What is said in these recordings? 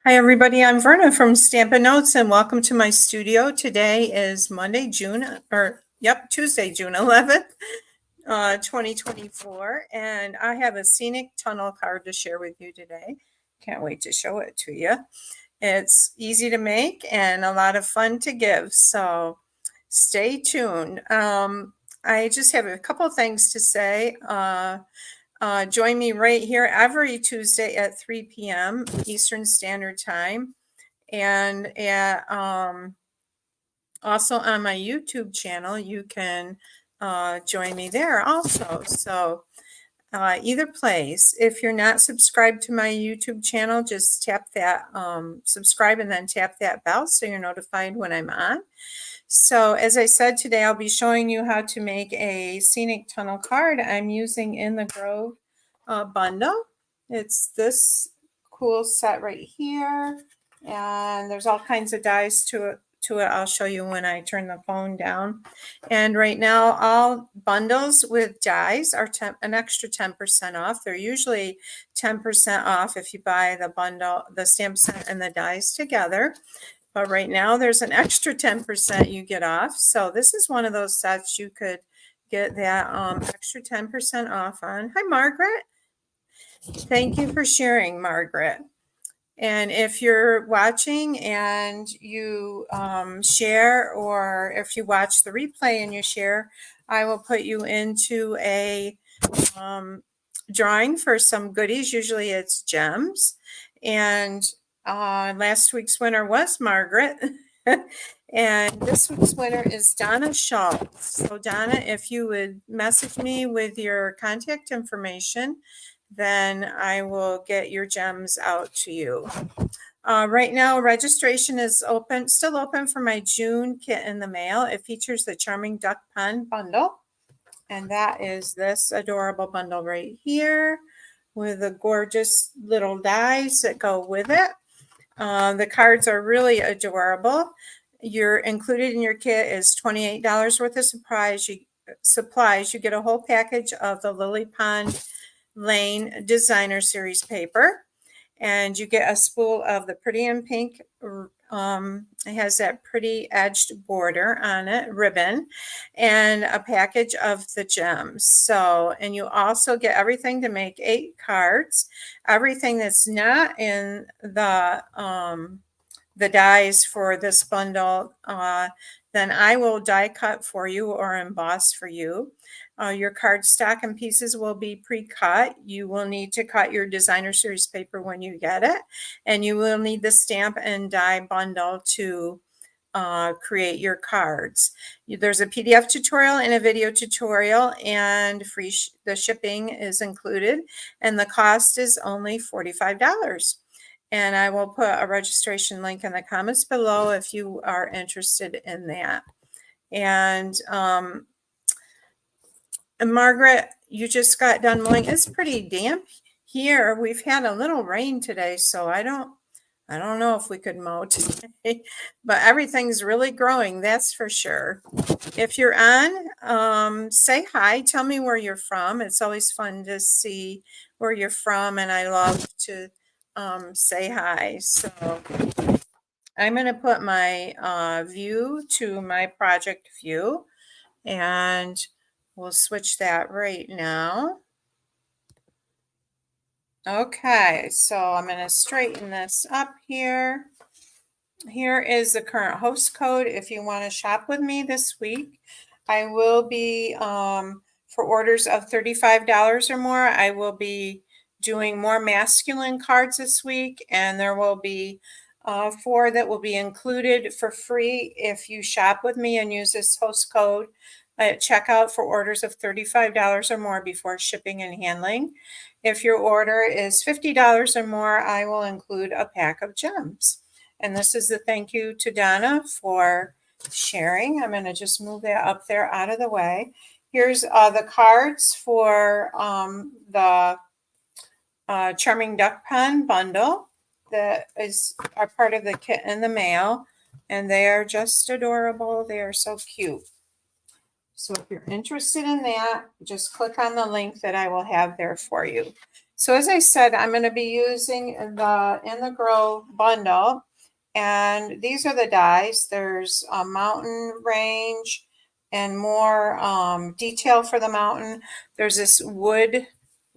Hi everybody, I'm Verna from Stampin' Notes and welcome to my studio. Today is Tuesday, June 11th, 2024, and I have a Scenic tunnel card to share with you today. Can't wait to show it to you. It's easy to make and a lot of fun to give, so stay tuned. I just have a couple things to say. Join me right here every Tuesday at 3 p.m. Eastern Standard Time. And also on my YouTube channel, you can join me there also. So either place. If you're not subscribed to my YouTube channel, just tap that subscribe and then tap that bell so you're notified when I'm on. So as I said, today I'll be showing you how to make a Scenic tunnel card. I'm using In the Grove bundle. It's this cool set right here, and there's all kinds of dies to it. I'll show you when I turn the phone down. And right now, all bundles with dies are an extra 10% off. They're usually 10% off if you buy the bundle, the stamp set and the dies together. But right now there's an extra 10% you get off. So this is one of those sets you could get that extra 10% off on. Hi, Margaret. Thank you for sharing, Margaret. And if you're watching and you share, or if you watch the replay and you share, I will put you into a drawing for some goodies. Usually it's gems. And last week's winner was Margaret. And this week's winner is Donna Schultz. So Donna, if you would message me with your contact information, then I will get your gems out to you. Right now, registration is open, still open for my June kit in the mail. It features the Charming Duck Pond bundle. And that is this adorable bundle right here with the gorgeous little dies that go with it. The cards are really adorable. You're included in your kit is $28 worth of supplies. You get a whole package of the Lily Pond Lane Designer Series paper, and you get a spool of the Pretty in Pink. It has that pretty edged border on it, ribbon, and a package of the gems. So, and you also get everything to make 8 cards. Everything that's not in the dies for this bundle, then I will die cut for you or emboss for you. Your cardstock and pieces will be pre-cut. You will need to cut your designer series paper when you get it, and you will need the stamp and die bundle to create your cards. There's a PDF tutorial and a video tutorial, and the shipping is included, and the cost is only $45. And I will put a registration link in the comments below if you are interested in that. And Margaret, you just got done mowing. It's pretty damp here. We've had a little rain today, so I don't know if we could mow today, but everything's really growing, that's for sure. If you're on, say hi, tell me where you're from. It's always fun to see where you're from, and I love to say hi. So I'm going to put my view to my project view, and we'll switch that right now. Okay, so I'm going to straighten this up here. Here is the current host code if you want to shop with me this week. I will be, for orders of $35 or more, I will be doing more masculine cards this week, and there will be 4 that will be included for free if you shop with me and use this host code at checkout for orders of $35 or more before shipping and handling. If your order is $50 or more, I will include a pack of gems. And this is the thank you to Donna for sharing. I'm going to just move that up there out of the way. Here's the cards for the Charming Duck Pond bundle that are part of the kit in the mail. And they are just adorable. They are so cute. So if you're interested in that, just click on the link that I will have there for you. So as I said, I'm going to be using the In the Grove bundle, and these are the dies. There's a mountain range and more detail for the mountain. There's this wood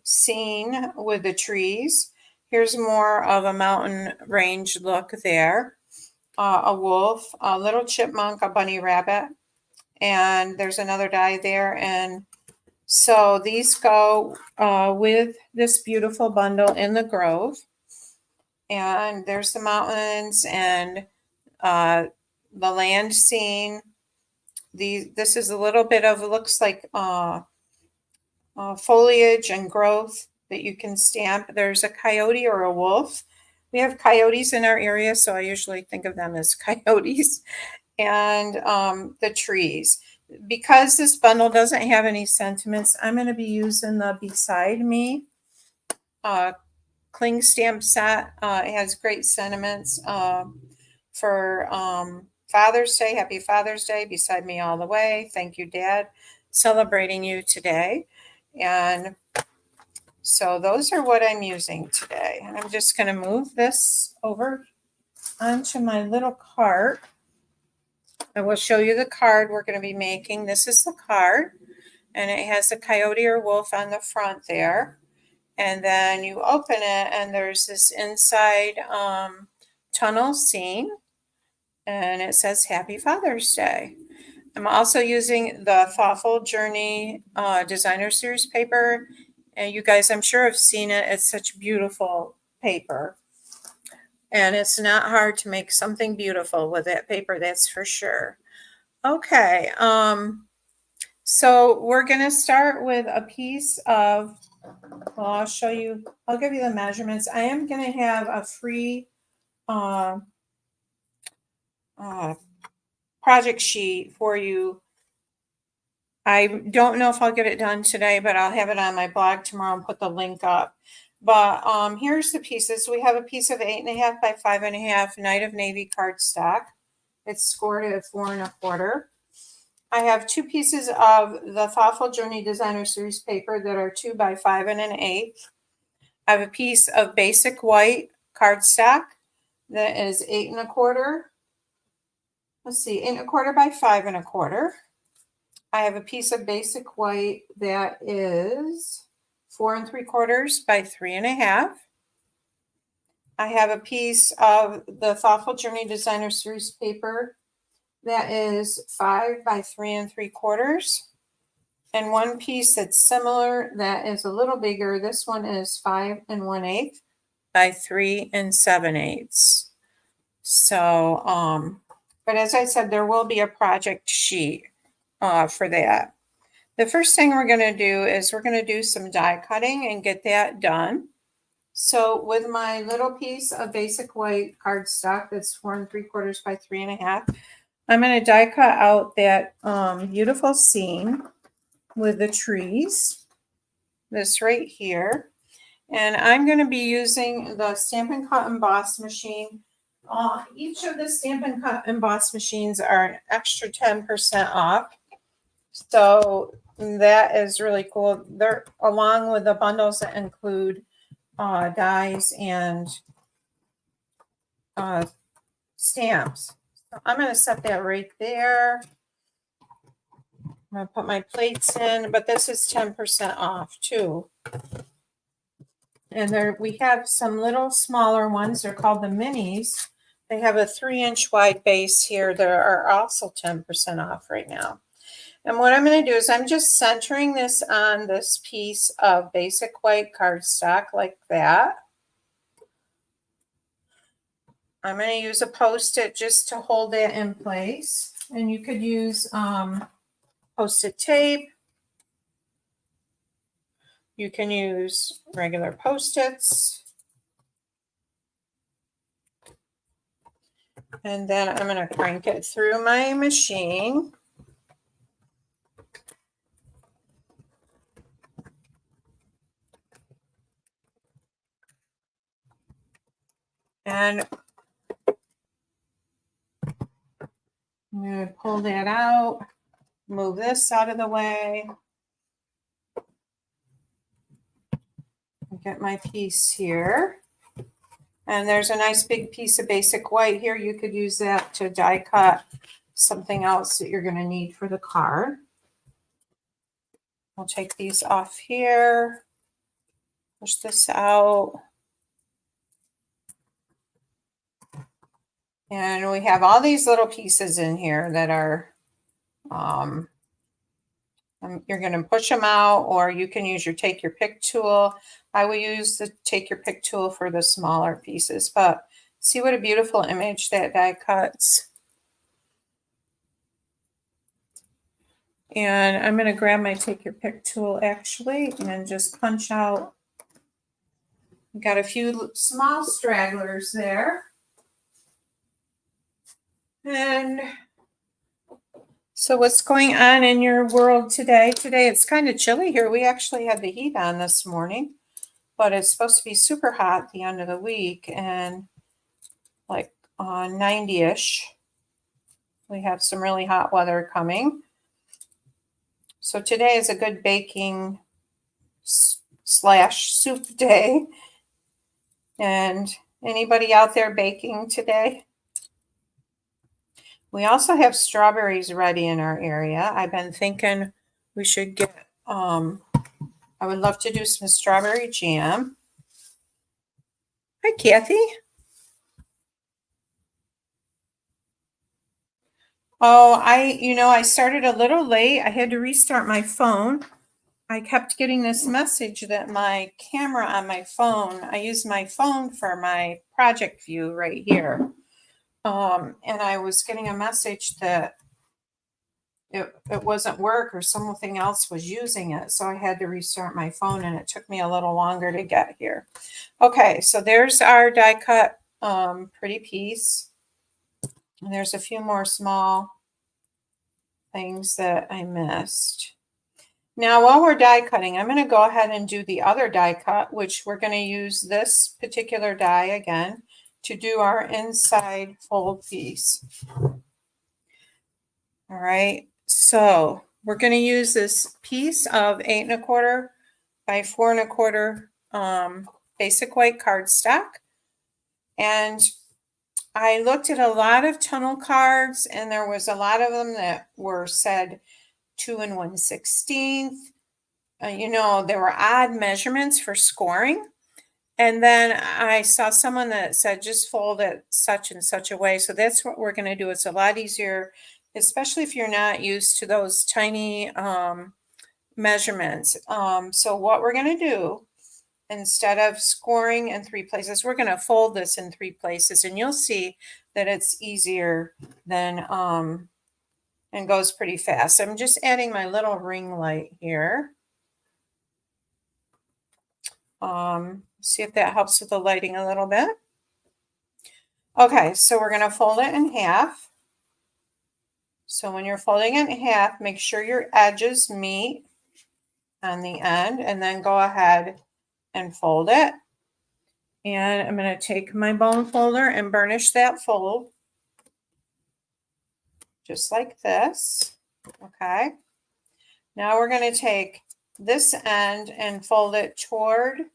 scene with the trees. Here's more of a mountain range look there. A wolf, a little chipmunk, a bunny rabbit, and there's another die there. And so these go with this beautiful bundle In the Grove. And there's the mountains and the land scene. This is a little bit of, it looks like foliage and growth that you can stamp. There's a coyote or a wolf. We have coyotes in our area, so I usually think of them as coyotes. And the trees. Because this bundle doesn't have any sentiments, I'm going to be using the Beside Me cling stamp set. It has great sentiments for Father's Day. Happy Father's Day. Beside me all the way. Thank you, Dad. Celebrating you today. And so those are what I'm using today. And I'm just going to move this over onto my little cart. I will show you the card we're going to be making. This is the card, and it has a coyote or wolf on the front there. And then you open it, and there's this inside tunnel scene, and it says Happy Father's Day. I'm also using the Thoughtful Journey Designer Series paper. And you guys, I'm sure have seen it. It's such beautiful paper. And it's not hard to make something beautiful with that paper, that's for sure. Okay, so we're going to start with a piece of, well, I'll show you, I'll give you the measurements. I am going to have a free project sheet for you. I don't know if I'll get it done today, but I'll have it on my blog tomorrow and put the link up. But here's the pieces. We have a piece of 8.5 by 5.5 Night of Navy cardstock. It's scored at 4 1/4. I have 2 pieces of the Thoughtful Journey Designer Series paper that are 2 by 5 1/8. I have a piece of basic white cardstock that is 8 1/4. Let's see, 8 1/4 by 5 1/4. I have a piece of basic white that is 4 3/4 by 3 1/2. I have a piece of the Thoughtful Journey Designer Series paper that is 5 by 3 3/4. And one piece that's similar that is a little bigger. This one is 5 1/8 by 3 7/8. So, but as I said, there will be a project sheet for that. The first thing we're going to do is we're going to do some die cutting and get that done. So with my little piece of basic white cardstock that's 4 3/4 by 3 1/2, I'm going to die cut out that beautiful scene with the trees, this right here. And I'm going to be using the Stampin' Cut Emboss machine. Each of the Stampin' Cut Emboss machines are an extra 10% off. So that is really cool. They're along with the bundles that include dies and stamps. So I'm going to set that right there. I'm going to put my plates in, but this is 10% off too. And there we have some little smaller ones. They're called the minis. They have a 3-inch wide base here. They are also 10% off right now. And what I'm going to do is I'm just centering this on this piece of basic white cardstock like that. I'm going to use a Post-it just to hold that in place. And you could use Post-it tape. You can use regular Post-its. And then I'm going to crank it through my machine. And I'm going to pull that out, move this out of the way. Get my piece here. And there's a nice big piece of basic white here. You could use that to die cut something else that you're going to need for the card. I'll take these off here. Push this out. And we have all these little pieces in here that are, you're going to push them out, or you can use your take your pick tool. I will use the take your pick tool for the smaller pieces, but see what a beautiful image that die cuts. And I'm going to grab my take your pick tool actually and just punch out. Got a few small stragglers there. And so what's going on in your world today? Today it's kind of chilly here. We actually had the heat on this morning, but it's supposed to be super hot at the end of the week and like 90-ish. We have some really hot weather coming. So today is a good baking / soup day. And anybody out there baking today? We also have strawberries ready in our area. I've been thinking we should get, I would love to do some strawberry jam. Hi, Kathy. Oh, I started a little late. I had to restart my phone. I kept getting this message that my camera on my phone, I use my phone for my project view right here. And I was getting a message that it wasn't work or something else was using it. So I had to restart my phone and it took me a little longer to get here. Okay, so there's our die cut pretty piece. And there's a few more small things that I missed. Now, while we're die cutting, I'm going to go ahead and do the other die cut, which we're going to use this particular die again to do our inside fold piece. All right, so we're going to use this piece of 8 1/4 by 4 1/4 basic white cardstock. And I looked at a lot of tunnel cards, and there was a lot of them that were said 2 1/16. There were odd measurements for scoring. And then I saw someone that said just fold it such and such a way. So that's what we're going to do. It's a lot easier, especially if you're not used to those tiny measurements. So what we're going to do, instead of scoring in 3 places, we're going to fold this in 3 places. And you'll see that it's easier than and goes pretty fast. I'm just adding my little ring light here. See if that helps with the lighting a little bit. Okay, so we're going to fold it in half. So when you're folding it in half, make sure your edges meet on the end, and then go ahead and fold it. And I'm going to take my bone folder and burnish that fold just like this. Okay. Now we're going to take this end and fold it toward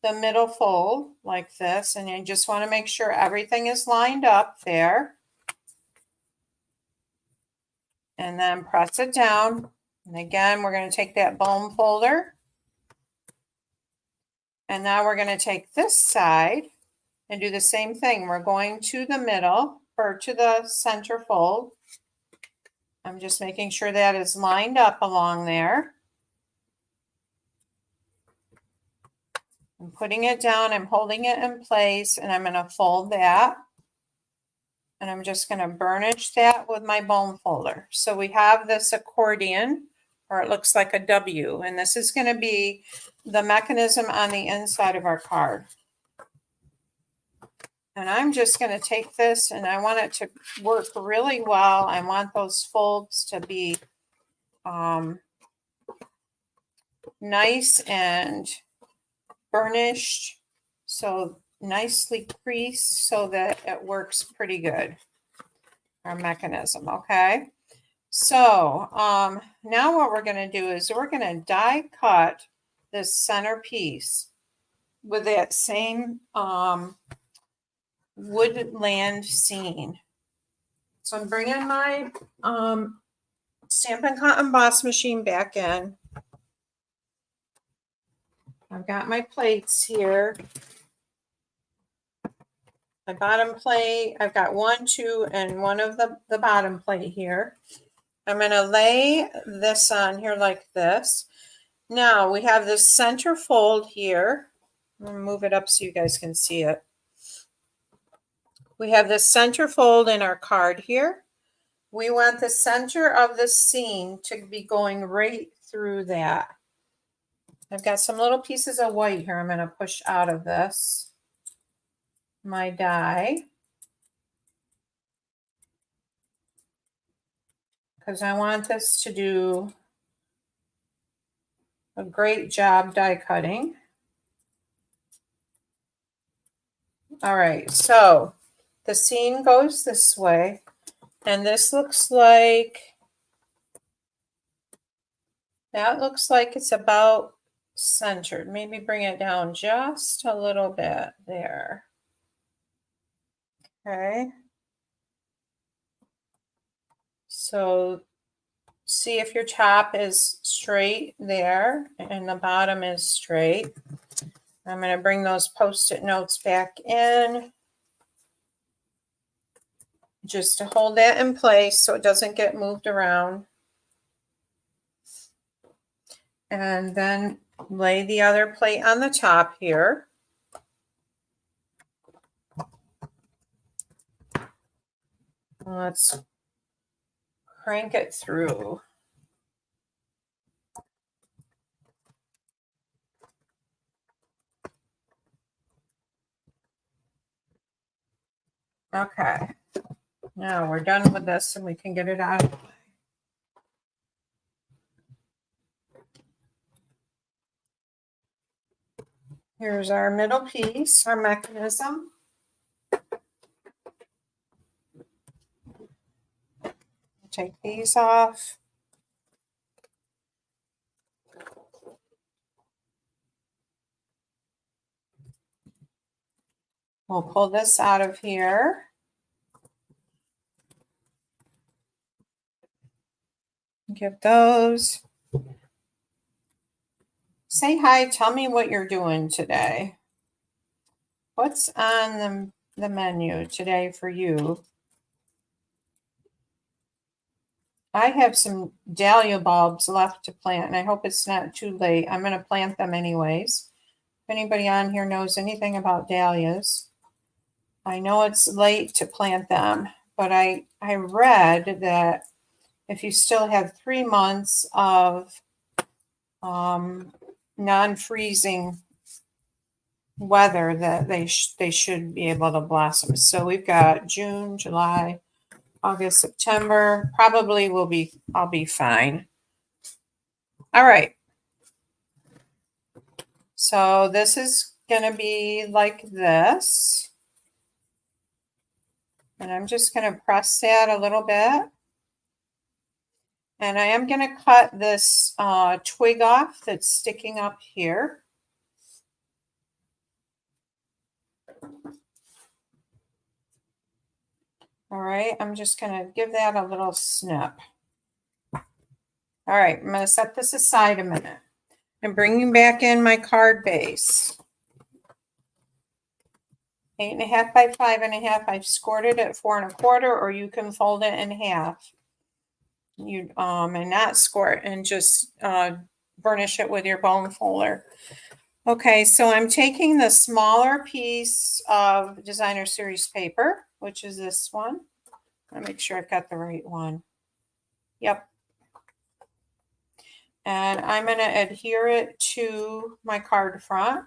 the middle fold like this, and you just want to make sure everything is lined up there. And then press it down. And again, we're going to take that bone folder. And now we're going to take this side and do the same thing. We're going to the middle or to the center fold. I'm just making sure that is lined up along there. I'm putting it down, I'm holding it in place, and I'm going to fold that. And I'm just going to burnish that with my bone folder. So we have this accordion, or it looks like a W, and this is going to be the mechanism on the inside of our card. And I'm just going to take this, and I want it to work really well. I want those folds to be nice and burnished, so nicely creased so that it works pretty good, our mechanism. Okay, so now what we're going to do is we're going to die cut this center piece. with that same woodland scene. So I'm bringing my Stampin' Cut emboss machine back in. I've got my plates here. My bottom plate, I've got 1, 2, and one of the bottom plate here. I'm going to lay this on here like this. Now we have this center fold here. I'm going to move it up so you guys can see it. We have this center fold in our card here. We want the center of the scene to be going right through that. I've got some little pieces of white here I'm going to push out of this, my die, because I want this to do a great job die cutting. All right, so the scene goes this way, and this looks like, that looks like it's about centered. Maybe bring it down just a little bit there. Okay. So see if your top is straight there and the bottom is straight. I'm going to bring those Post-it notes back in just to hold that in place so it doesn't get moved around. And then lay the other plate on the top here. Let's crank it through. Okay, now we're done with this and we can get it out of the way. Here's our middle piece, our mechanism. Take these off. We'll pull this out of here. Get those. Say hi, tell me what you're doing today. What's on the menu today for you? I have some dahlia bulbs left to plant, and I hope it's not too late. I'm going to plant them anyways. If anybody on here knows anything about dahlias, I know it's late to plant them, but I read that if you still have 3 months of non-freezing weather, that they should be able to blossom. So we've got June, July, August, September. Probably I'll be fine. All right. So this is going to be like this. And I'm just going to press that a little bit. And I am going to cut this twig off that's sticking up here. All right, I'm just going to give that a little snip. All right, I'm going to set this aside a minute. I'm bringing back in my card base. 8.5 by 5.5. I've scored it at 4 1/4, or you can fold it in half. You and not score it and just burnish it with your bone folder. Okay, so I'm taking the smaller piece of designer series paper, which is this one. I'll make sure I've got the right one. Yep. And I'm going to adhere it to my card front,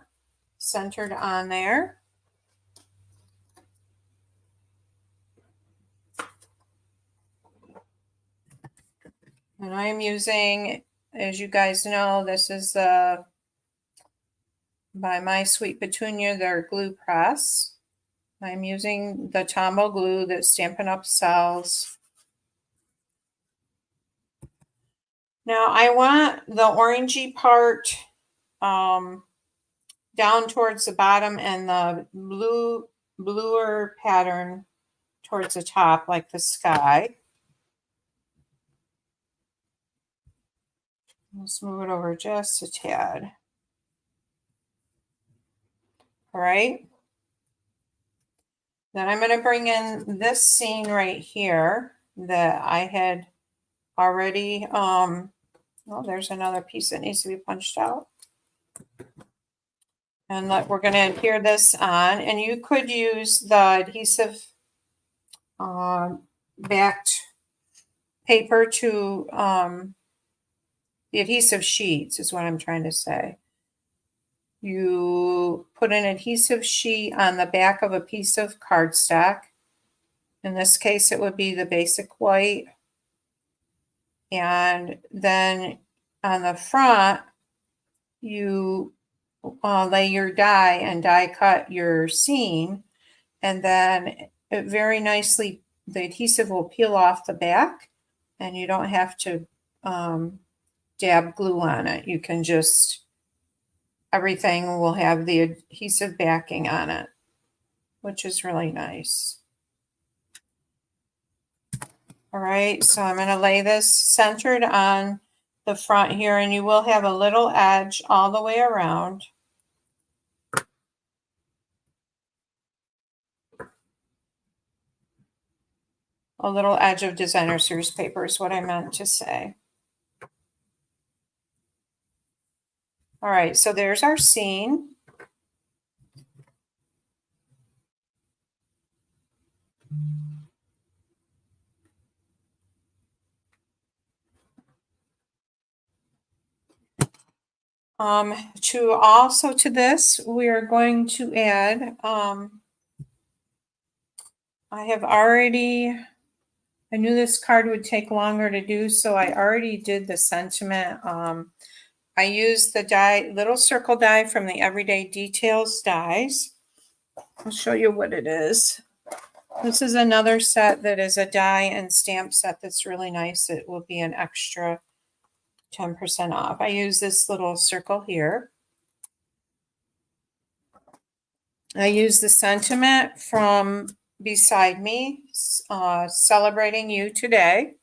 centered on there. And I'm using, as you guys know, this is by My Sweet Petunia, their glue press. I'm using the Tombow glue that Stampin' Up! Sells. Now I want the orangey part down towards the bottom and the bluer pattern towards the top, like the sky. Let's move it over just a tad. All right. Then I'm going to bring in this scene right here that I had already, oh, there's another piece that needs to be punched out. And we're going to adhere this on, and you could use the adhesive backed paper to, the adhesive sheets is what I'm trying to say. You put an adhesive sheet on the back of a piece of cardstock. In this case, it would be the basic white. And then on the front, you lay your die and die cut your scene. And then it very nicely, the adhesive will peel off the back and you don't have to dab glue on it. You can just, everything will have the adhesive backing on it, which is really nice. All right, so I'm going to lay this centered on the front here, and you will have a little edge all the way around. A little edge of designer series paper is what I meant to say. All right, so there's our scene. To this, we are going to add, I knew this card would take longer to do, so I already did the sentiment. I used the die, little circle die from the Everyday Details dies. I'll show you what it is. This is another set that is a die and stamp set that's really nice. It will be an extra 10% off. I use this little circle here. I use the sentiment from Beside Me, Celebrating You Today.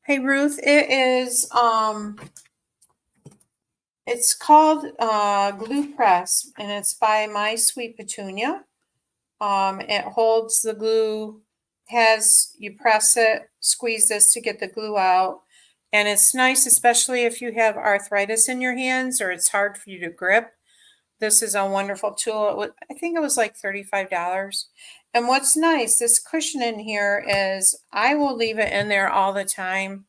Hey Ruth, it is it's called Glue Press, and it's by My Sweet Petunia. It holds the glue, you press it, squeeze this to get the glue out. And it's nice, especially if you have arthritis in your hands or it's hard for you to grip. This is a wonderful tool. I think it was like $35. And what's nice, this cushion in here is, I will leave it in there all the time.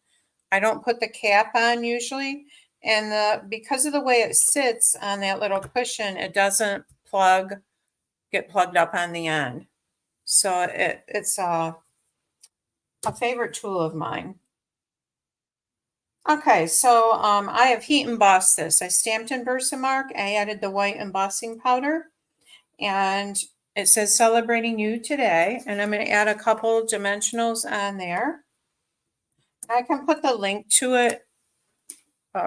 I don't put the cap on usually. And because of the way it sits on that little cushion, it doesn't get plugged up on the end. So it's a favorite tool of mine. Okay, so I have heat embossed this. I stamped in Versamark. I added the white embossing powder, and it says Celebrating You Today. And I'm going to add a couple dimensionals on there. I can put the link to it.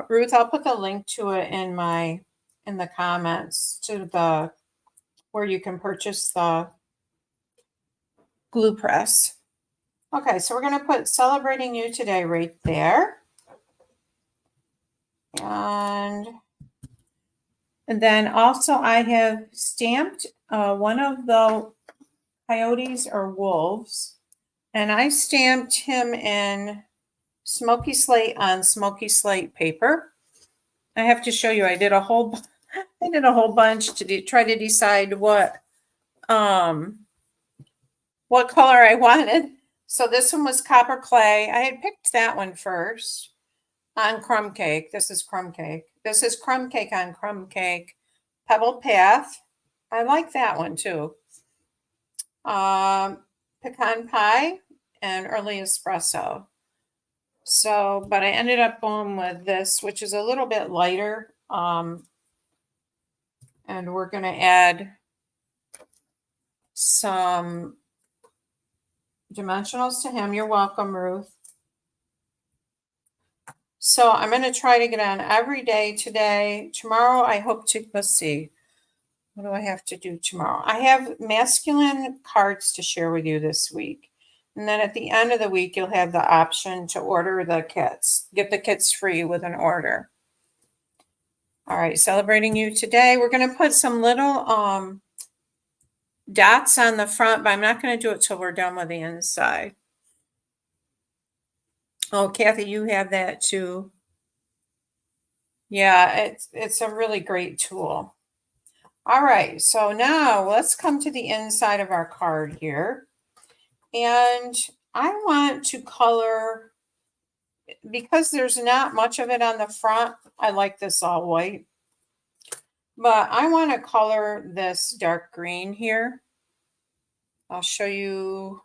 Ruth, I'll put the link to it in the comments to where you can purchase the glue press. Okay, so we're going to put Celebrating You Today right there. And then also I have stamped one of the coyotes or wolves, and I stamped him in smoky slate on smoky slate paper. I have to show you, I did a whole bunch to try to decide what color I wanted. So this one was copper clay. I had picked that one first on crumb cake. This is crumb cake. This is crumb cake on crumb cake. Pebbled Path. I like that one too. Pecan pie and early espresso. So, but I ended up going with this, which is a little bit lighter. And we're going to add some dimensionals to him. You're welcome, Ruth. So I'm going to try to get on every day today. Tomorrow I hope to, let's see, what do I have to do tomorrow? I have masculine cards to share with you this week. And then at the end of the week, you'll have the option to order the kits. Get the kits free with an order. All right, celebrating you today. We're going to put some little dots on the front, but I'm not going to do it till we're done with the inside. Oh, Kathy, you have that too. Yeah, it's a really great tool. All right, so now let's come to the inside of our card here. And I want to color, because there's not much of it on the front, I like this all white. But I want to color this dark green here. I'll show you,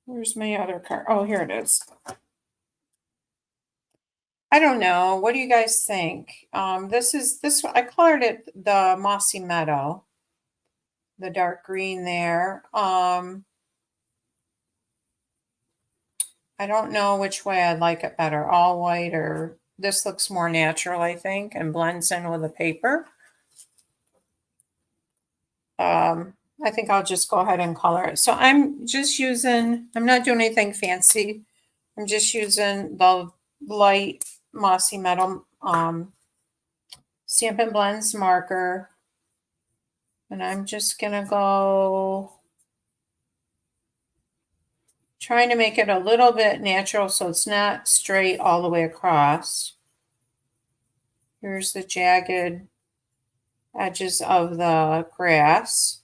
where's my other card? Oh, here it is. I don't know. What do you guys think? This I colored it the Mossy Meadow, the dark green there. I don't know which way I'd like it better, all white or this looks more natural, I think, and blends in with the paper. I think I'll just go ahead and color it. So I'm not doing anything fancy. I'm just using the light Mossy Meadow Stampin' Blends marker. And I'm just going to go trying to make it a little bit natural so it's not straight all the way across. Here's the jagged edges of the grass.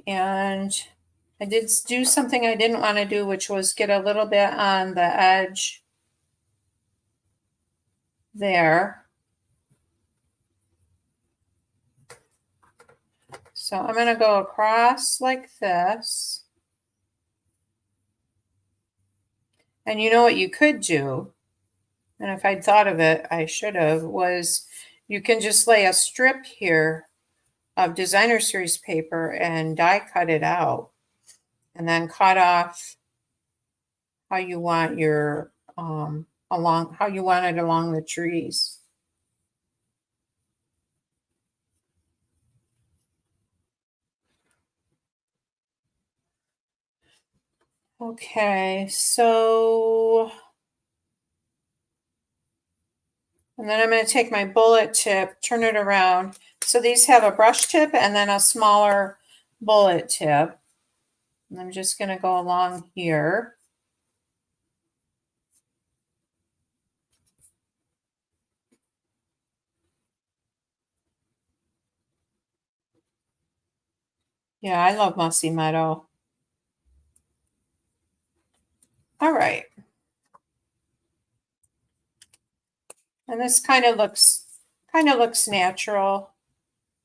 And I did do something I didn't want to do, which was get a little bit on the edge there. So I'm going to go across like this. And you know what you could do, and if I'd thought of it, I should have, was you can just lay a strip here of designer series paper and die cut it out and then cut off how you want your how you want it along the trees. Okay, so and then I'm going to take my bullet tip, turn it around. So these have a brush tip and then a smaller bullet tip. And I'm just going to go along here. Yeah, I love Mossy Meadow. All right. And this kind of looks natural.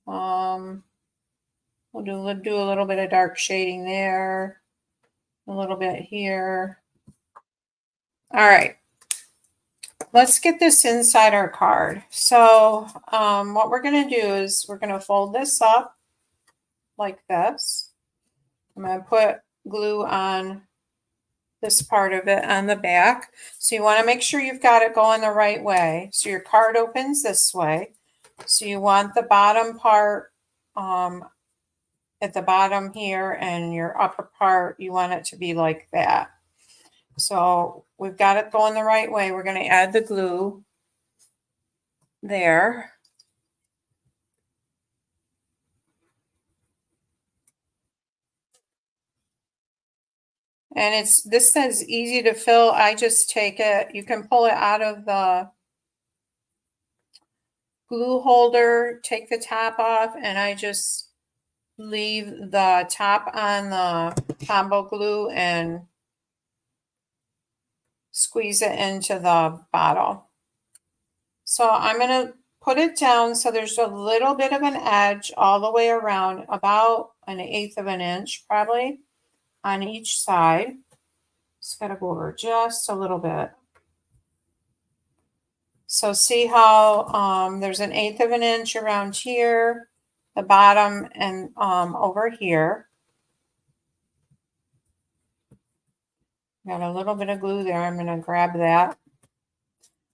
We'll do a little bit of dark shading there, a little bit here. All right. Let's get this inside our card. So what we're going to do is we're going to fold this up like this. I'm going to put glue on this part of it on the back. So you want to make sure you've got it going the right way. So your card opens this way. So you want the bottom part at the bottom here, and your upper part, you want it to be like that. So we've got it going the right way. We're going to add the glue there. And this says easy to fill. I just take it, you can pull it out of the glue holder, take the top off, and I just leave the top on the combo glue and squeeze it into the bottle. So I'm going to put it down so there's a little bit of an edge all the way around, about 1/8 of an inch probably on each side. Just got to go over just a little bit. So see how there's 1/8 of an inch around here, the bottom, and over here. Got a little bit of glue there. I'm going to grab that.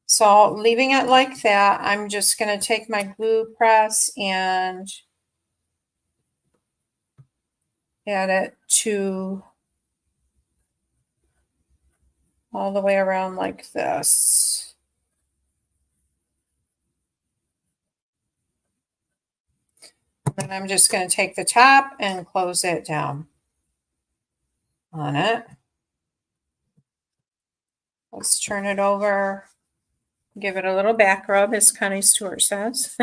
So leaving it like that, I'm just going to take my glue press and add it to all the way around like this. And I'm just going to take the top and close it down on it. Let's turn it over. Give it a little back rub, as Connie Stewart says.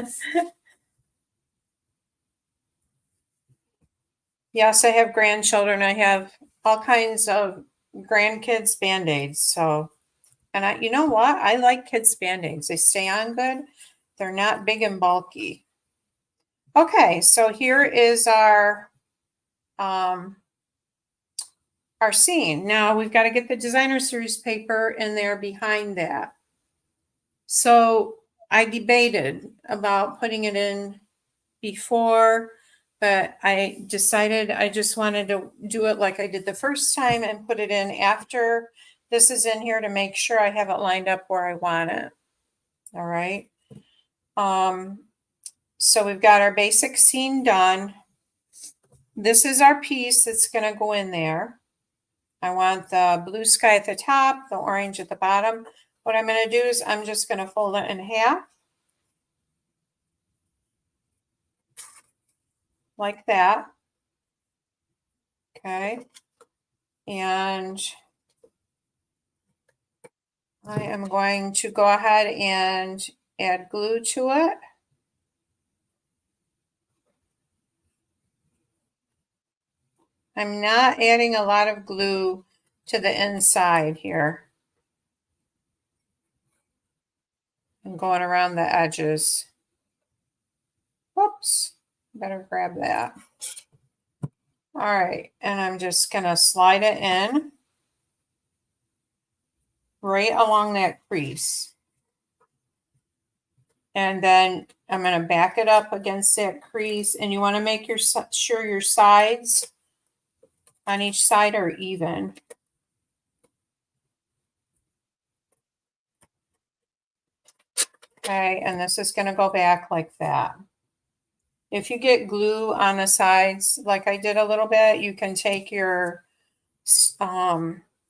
Yes, I have grandchildren. I have all kinds of grandkids Band-Aids. So, and you know what? I like kids Band-Aids. They stay on good. They're not big and bulky. Okay, so here is our scene. Now we've got to get the designer series paper in there behind that. So I debated about putting it in before, but I decided I just wanted to do it like I did the first time and put it in after this is in here to make sure I have it lined up where I want it. All right. So we've got our basic scene done. This is our piece that's going to go in there. I want the blue sky at the top, the orange at the bottom. What I'm going to do is I'm just going to fold it in half. Like that. Okay. And I am going to go ahead and add glue to it. I'm not adding a lot of glue to the inside here. I'm going around the edges. Whoops, better grab that. All right, and I'm just gonna slide it in right along that crease. And then I'm gonna back it up against that crease, and you wanna make sure your sides on each side are even. Okay, and this is gonna go back like that. If you get glue on the sides, like I did a little bit, you can take your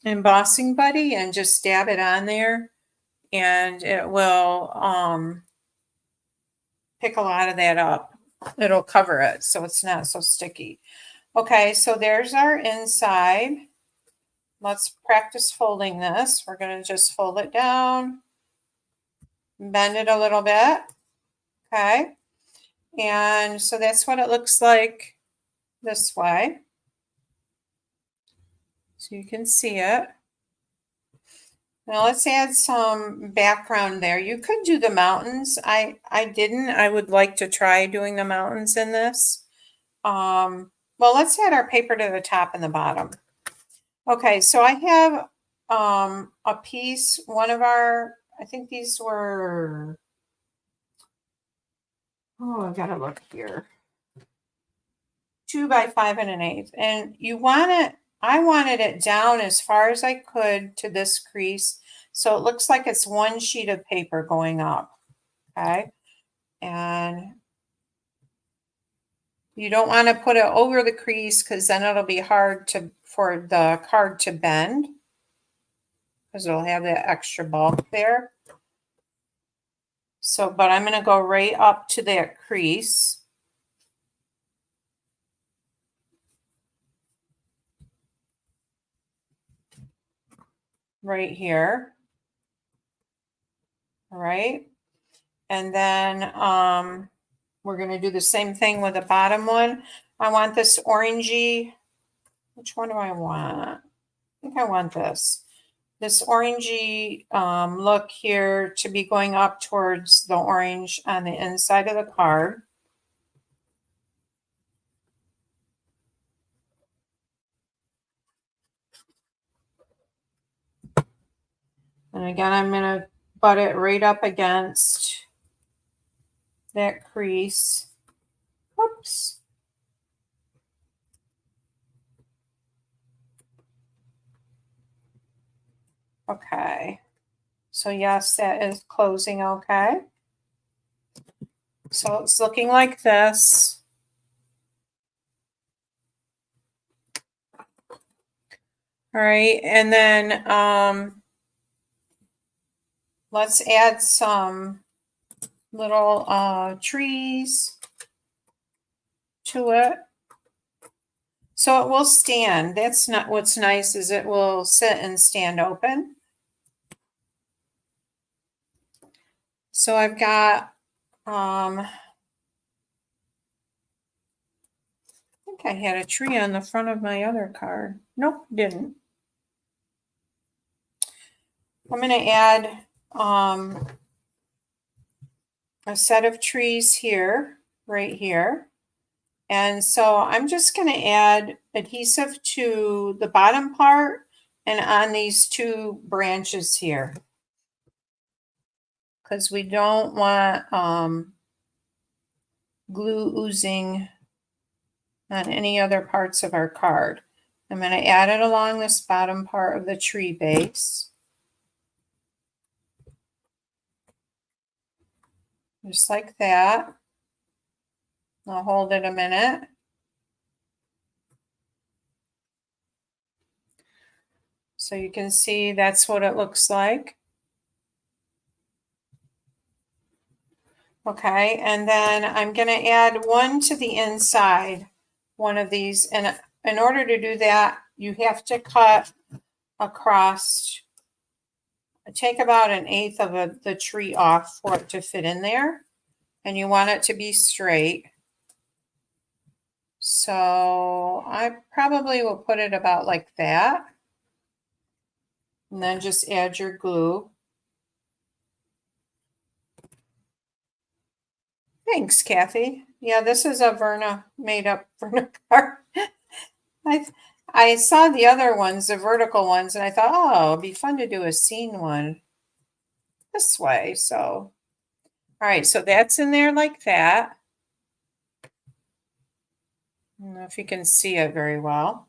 embossing buddy and just dab it on there, and it will pick a lot of that up. It'll cover it so it's not so sticky. Okay, so there's our inside. Let's practice folding this. We're going to just fold it down, bend it a little bit. Okay. And so that's what it looks like this way. So you can see it. Now let's add some background there. You could do the mountains. I didn't. I would like to try doing the mountains in this. Well, let's add our paper to the top and the bottom. Okay, so I have a piece, one of our, I think these were, oh, I gotta look here. 2 by 5 1/8. And you want it, I wanted it down as far as I could to this crease. So it looks like it's one sheet of paper going up. Okay. And you don't want to put it over the crease because then it'll be hard for the card to bend, because it'll have that extra bulk there. So, but I'm going to go right up to that crease. Right here. All right. And then we're going to do the same thing with the bottom one. I want this orangey. Which one do I want? I think I want this. This orangey look here to be going up towards the orange on the inside of the card. And again, I'm going to butt it right up against that crease. Whoops. Okay. So yes, that is closing okay. So it's looking like this. All right, and then let's add some little trees to it. So it will stand. That's not what's nice, is it will sit and stand open. So I've got I think I had a tree on the front of my other card. Nope, didn't. I'm going to add a set of trees here, right here. And so I'm just going to add adhesive to the bottom part and on these two branches here, because we don't want glue oozing on any other parts of our card. I'm going to add it along this bottom part of the tree base. Just like that. I'll hold it a minute. So you can see that's what it looks like. Okay, and then I'm going to add one to the inside, one of these. And in order to do that, you have to cut across, take about 1/8 of the tree off for it to fit in there. And you want it to be straight. So I probably will put it about like that. And then just add your glue. Thanks, Kathy. Yeah, this is a Verna, made up Verna card. I saw the other ones, the vertical ones, and I thought, oh, it'd be fun to do a scene one this way. So, all right, so that's in there like that. I don't know if you can see it very well.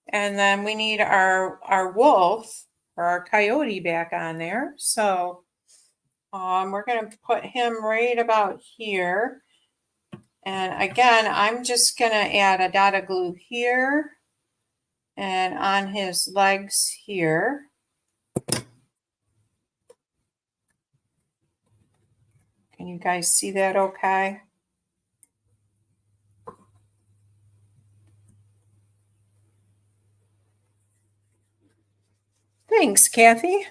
And then we need our wolf or our coyote back on there. So we're going to put him right about here. And again, I'm just going to add a dot of glue here and on his legs here. Can you guys see that okay? Thanks, Kathy.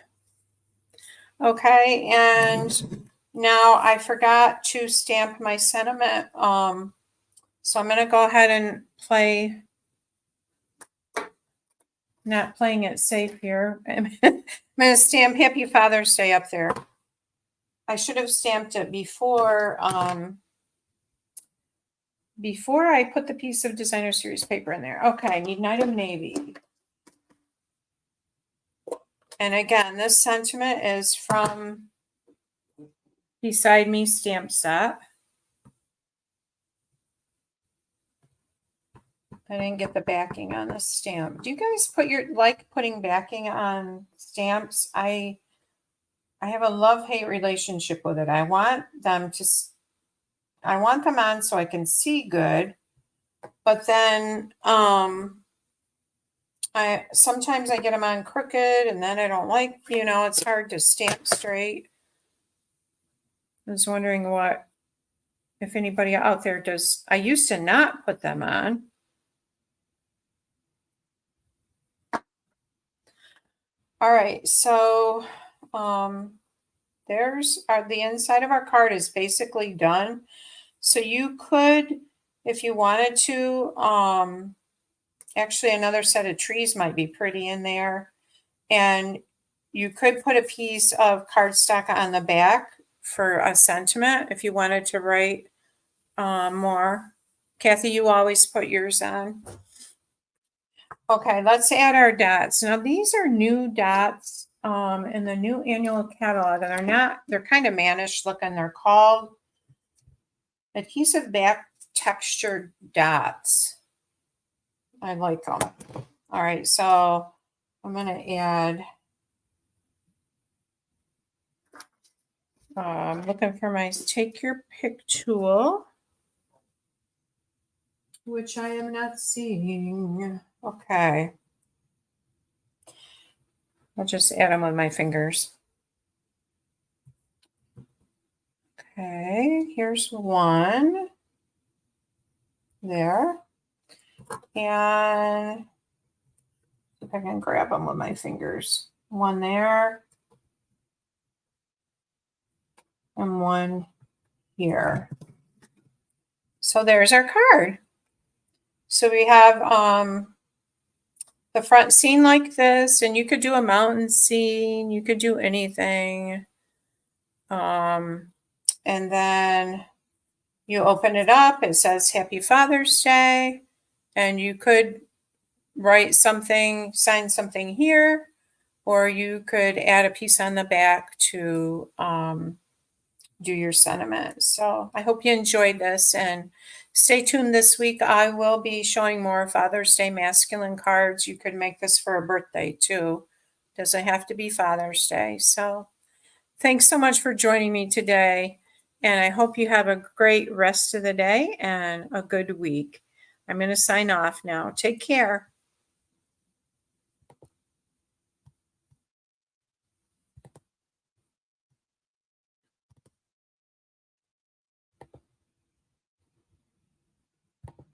Okay, and now I forgot to stamp my sentiment. So I'm going to go ahead and play, not playing it safe here. I'm going to stamp Happy Father's Day up there. I should have stamped it before I put the piece of designer series paper in there. Okay, I need Night of Navy. And again, this sentiment is from Beside Me stamp set. I didn't get the backing on this stamp. Do you guys like putting backing on stamps? I have a love-hate relationship with it. I want them on so I can see good. But then sometimes I get them on crooked and then I don't like, it's hard to stamp straight. I was wondering if anybody out there does. I used to not put them on. All right, so there's the inside of our card is basically done. So you could, if you wanted to, actually another set of trees might be pretty in there. And you could put a piece of cardstock on the back for a sentiment if you wanted to write more. Kathy, you always put yours on. Okay, let's add our dots. Now these are new dots in the new annual catalog, and they're kind of mannish looking. They're called adhesive back textured dots. I like them. All right, so I'm going to add, I'm looking for my Take Your Pick tool, which I am not seeing. Okay. I'll just add them with my fingers. Okay, here's one. There. And if I can grab them with my fingers. One there. And one here. So there's our card. So we have the front scene like this, and you could do a mountain scene, you could do anything. And then you open it up, it says Happy Father's Day, and you could write something, sign something here, or you could add a piece on the back to do your sentiment. So I hope you enjoyed this, and stay tuned this week. I will be showing more Father's Day masculine cards. You could make this for a birthday too. Doesn't have to be Father's Day. So thanks so much for joining me today, and I hope you have a great rest of the day and a good week. I'm going to sign off now. Take care.